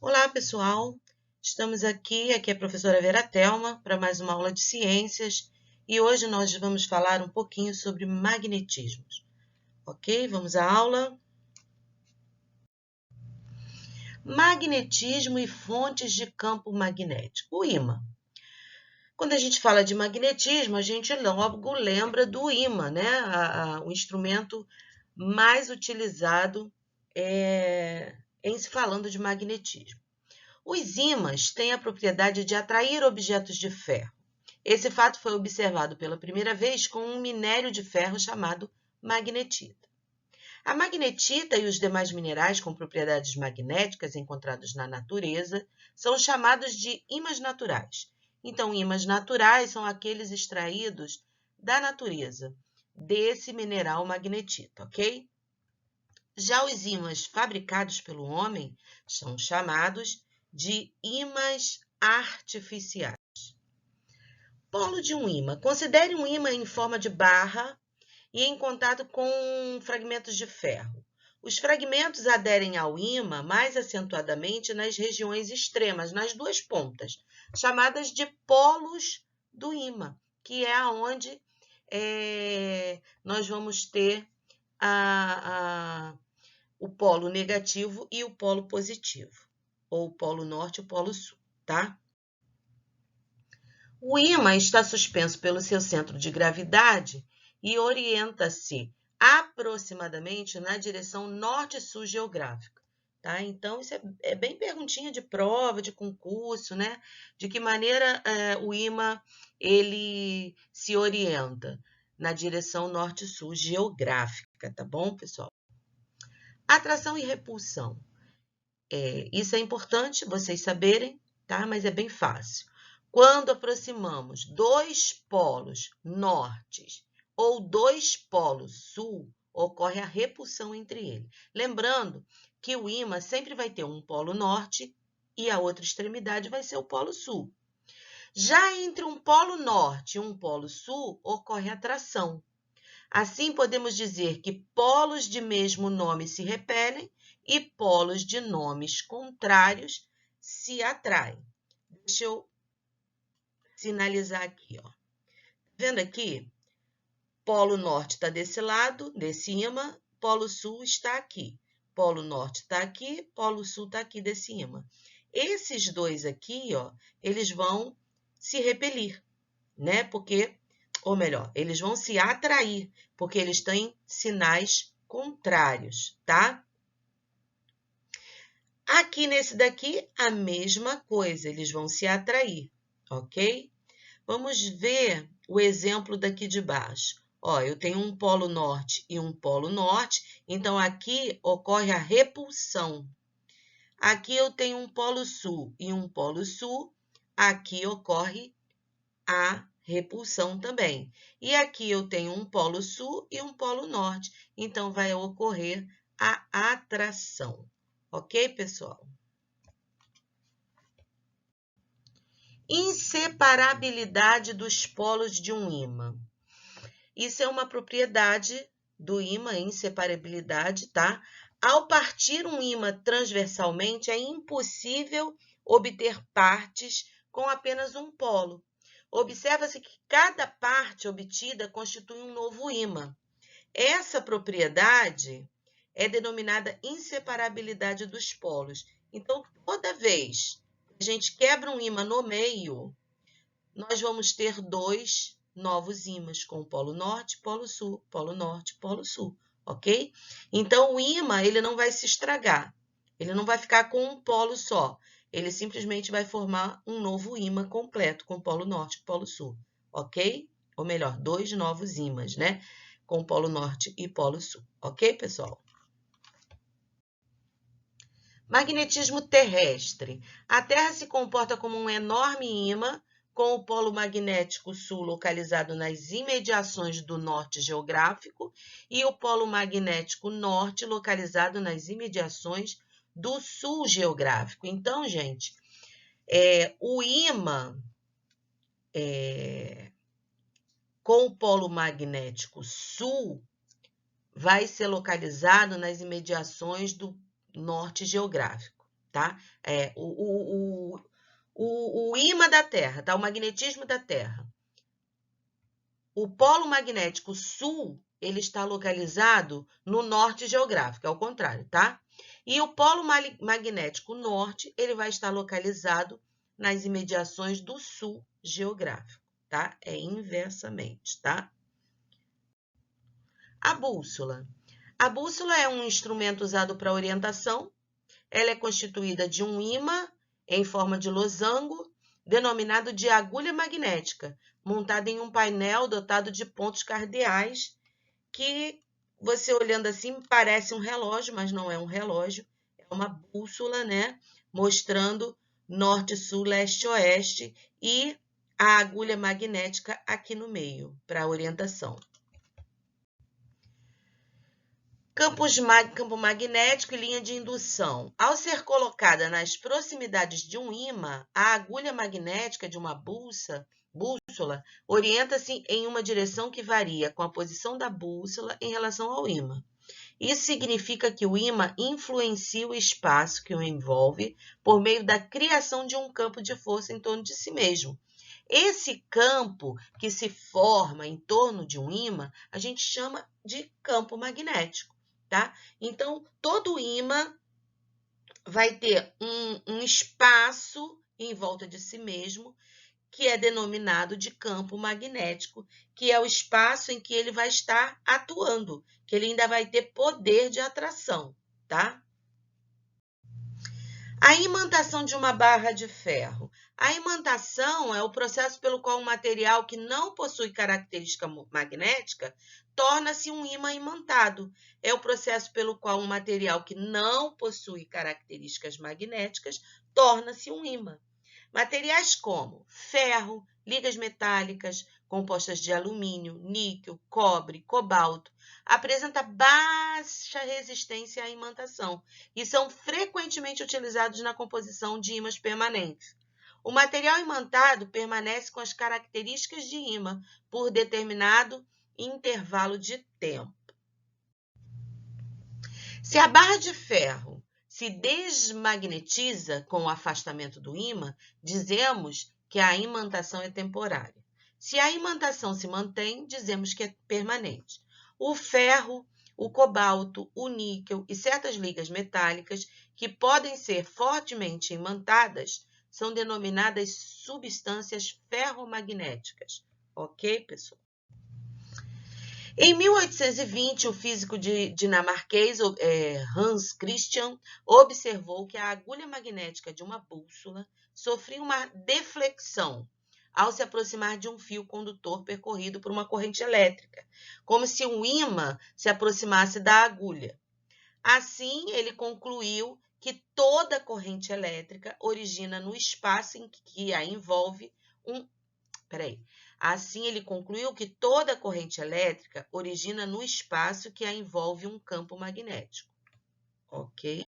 Olá, pessoal! Estamos aqui é a professora Vera Thelma, para mais uma aula de ciências e hoje nós vamos falar um pouquinho sobre magnetismos. Ok? Vamos à aula. Magnetismo e fontes de campo magnético. O ímã. Quando a gente fala de magnetismo, a gente logo lembra do ímã, né? O instrumento mais utilizado em se falando de magnetismo. Os ímãs têm a propriedade de atrair objetos de ferro. Esse fato foi observado pela primeira vez com um minério de ferro chamado magnetita. A magnetita e os demais minerais com propriedades magnéticas encontrados na natureza são chamados de ímãs naturais. Então, ímãs naturais são aqueles extraídos da natureza, desse mineral magnetita, ok? Já os ímãs fabricados pelo homem são chamados de ímãs artificiais. Polo de um ímã. Considere um ímã em forma de barra e em contato com fragmentos de ferro. Os fragmentos aderem ao ímã mais acentuadamente nas regiões extremas, nas duas pontas, chamadas de polos do ímã, que é onde nós vamos ter o polo negativo e o polo positivo, ou o polo norte e o polo sul, tá? O ímã está suspenso pelo seu centro de gravidade e orienta-se aproximadamente na direção norte-sul geográfica, tá? Então, isso é bem perguntinha de prova, de concurso, né? De que maneira o ímã ele se orienta na direção norte-sul geográfica, tá bom, pessoal? Atração e repulsão. Isso é importante vocês saberem, tá? Mas é bem fácil. Quando aproximamos dois polos norte ou dois polos sul, ocorre a repulsão entre eles. Lembrando que o ímã sempre vai ter um polo norte e a outra extremidade vai ser o polo sul. Já entre um polo norte e um polo sul, ocorre atração. Assim, podemos dizer que polos de mesmo nome se repelem e polos de nomes contrários se atraem. Deixa eu sinalizar aqui, ó. Tá vendo aqui? Polo norte está desse lado, desse ímã, polo sul está aqui. Polo norte está aqui, polo sul está aqui desse ímã. Esses dois aqui, ó, eles vão se repelir, né? Ou melhor, eles vão se atrair, porque eles têm sinais contrários, tá? Aqui nesse daqui, a mesma coisa, eles vão se atrair, ok? Vamos ver o exemplo daqui de baixo. Ó, eu tenho um polo norte e um polo norte, então aqui ocorre a repulsão. Aqui eu tenho um polo sul e um polo sul, aqui ocorre a repulsão também. E aqui eu tenho um polo sul e um polo norte, então vai ocorrer a atração. Ok, pessoal? Inseparabilidade dos polos de um ímã. Isso é uma propriedade do ímã, inseparabilidade, tá? Ao partir um ímã transversalmente, é impossível obter partes com apenas um polo. Observa-se que cada parte obtida constitui um novo ímã. Essa propriedade é denominada inseparabilidade dos polos. Então, toda vez que a gente quebra um ímã no meio, nós vamos ter dois novos ímãs, com o polo norte, polo sul, polo norte, polo sul, ok? Então, o ímã ele não vai se estragar, ele não vai ficar com um polo só, ele simplesmente vai formar um novo ímã completo com polo norte e polo sul, ok? Ou melhor, dois novos ímãs, né? Com polo norte e polo sul, ok, pessoal? Magnetismo terrestre. A Terra se comporta como um enorme ímã, com o polo magnético sul localizado nas imediações do norte geográfico e o polo magnético norte localizado nas imediações do sul geográfico. Então, gente, o ímã com o polo magnético sul vai ser localizado nas imediações do norte geográfico, tá? O ímã da Terra, tá? O magnetismo da Terra. O polo magnético sul, ele está localizado no norte geográfico, é o contrário, tá? E o polo magnético norte, ele vai estar localizado nas imediações do sul geográfico, tá? É inversamente, tá? A bússola. A bússola é um instrumento usado para orientação. Ela é constituída de um ímã em forma de losango, denominado de agulha magnética, montada em um painel dotado de pontos cardeais, que você olhando assim parece um relógio, mas não é um relógio, é uma bússola, né? Mostrando norte, sul, leste, oeste e a agulha magnética aqui no meio, para orientação. Campo magnético e linha de indução. Ao ser colocada nas proximidades de um ímã, a agulha magnética de uma bússola orienta-se em uma direção que varia com a posição da bússola em relação ao ímã. Isso significa que o ímã influencia o espaço que o envolve por meio da criação de um campo de força em torno de si mesmo. Esse campo que se forma em torno de um ímã, a gente chama de campo magnético. Tá? Então, todo ímã vai ter um espaço em volta de si mesmo, que é denominado de campo magnético, que é o espaço em que ele vai estar atuando, que ele ainda vai ter poder de atração, tá? A imantação de uma barra de ferro. A imantação é o processo pelo qual um material que não possui característica magnética torna-se um ímã imantado. É o processo pelo qual um material que não possui características magnéticas torna-se um ímã. Materiais como ferro, ligas metálicas, compostas de alumínio, níquel, cobre, cobalto, apresentam baixa resistência à imantação e são frequentemente utilizados na composição de ímãs permanentes. O material imantado permanece com as características de ímã por determinado intervalo de tempo. Se a barra de ferro se desmagnetiza com o afastamento do ímã, dizemos que a imantação é temporária. Se a imantação se mantém, dizemos que é permanente. O ferro, o cobalto, o níquel e certas ligas metálicas que podem ser fortemente imantadas são denominadas substâncias ferromagnéticas. Ok, pessoal? Em 1820, o físico dinamarquês Hans Christian observou que a agulha magnética de uma bússola sofria uma deflexão ao se aproximar de um fio condutor percorrido por uma corrente elétrica, como se um ímã se aproximasse da agulha. Assim, ele concluiu que toda corrente elétrica origina no espaço em que a envolve Assim, ele concluiu que toda corrente elétrica origina no espaço que a envolve um campo magnético. Ok?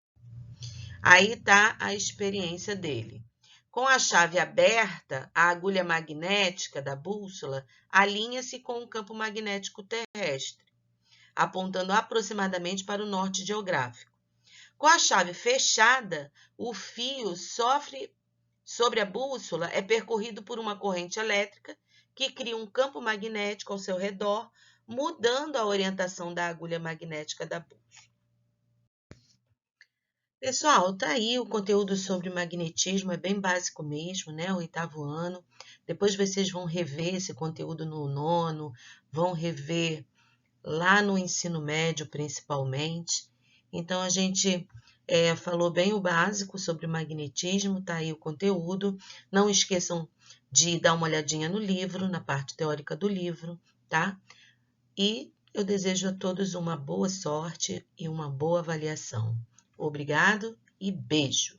Aí está a experiência dele. Com a chave aberta, a agulha magnética da bússola alinha-se com o campo magnético terrestre, apontando aproximadamente para o norte geográfico. Com a chave fechada, o fio sobre a bússola é percorrido por uma corrente elétrica que cria um campo magnético ao seu redor, mudando a orientação da agulha magnética da bússola. Pessoal, tá aí o conteúdo sobre magnetismo, é bem básico mesmo, né? O 8º ano. Depois vocês vão rever esse conteúdo no 9º, vão rever lá no ensino médio, principalmente. Então, a gente falou bem o básico sobre magnetismo, tá aí o conteúdo. Não esqueçam de dar uma olhadinha no livro, na parte teórica do livro, tá? E eu desejo a todos uma boa sorte e uma boa avaliação. Obrigado e beijo!